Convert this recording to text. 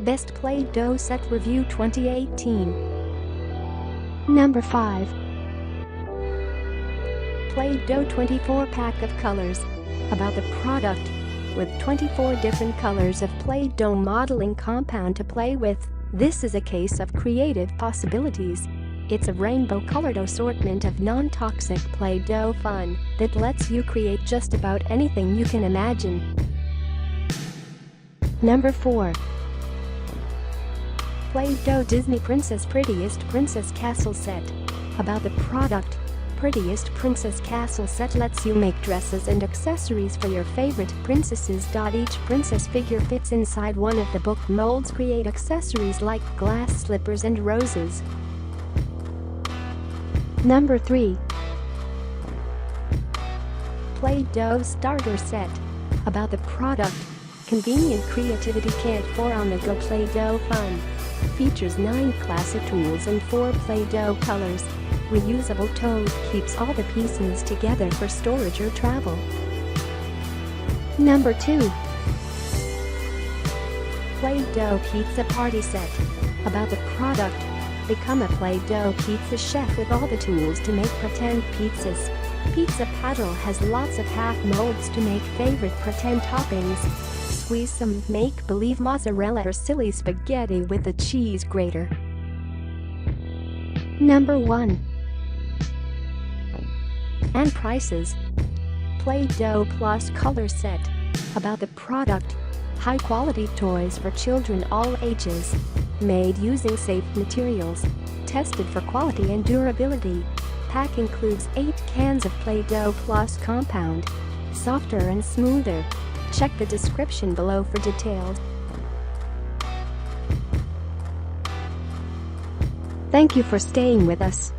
Best Play-Doh Set Review 2018. Number 5. Play-Doh 24 pack of colors. About the product. With 24 different colors of Play-Doh modeling compound to play with, this is a case of creative possibilities. It's a rainbow-colored assortment of non-toxic Play-Doh fun that lets you create just about anything you can imagine. Number 4. Play-Doh Disney Princess Prettiest Princess Castle Set. About the product. Prettiest Princess Castle Set lets you make dresses and accessories for your favorite princesses. Each princess figure fits inside one of the book molds. Create accessories like glass slippers and roses. Number 3. Play-Doh Starter Set. About the product. Convenient creativity kit for on-the-go Play-Doh fun. Features 9 classic tools and 4 Play-Doh colors. Reusable tote keeps all the pieces together for storage or travel. Number 2. Play-Doh Pizza Party Set. About the product. Become a Play-Doh pizza chef with all the tools to make pretend pizzas. Pizza Paddle has lots of half molds to make favorite pretend toppings. Squeeze some make-believe mozzarella or silly spaghetti with a cheese grater. Number 1. And prices. Play-Doh Plus Color Set. About the product. High-quality toys for children all ages. Made using safe materials. Tested for quality and durability. Pack includes 8 cans of Play-Doh Plus compound. Softer and smoother. Check the description below for details. Thank you for staying with us.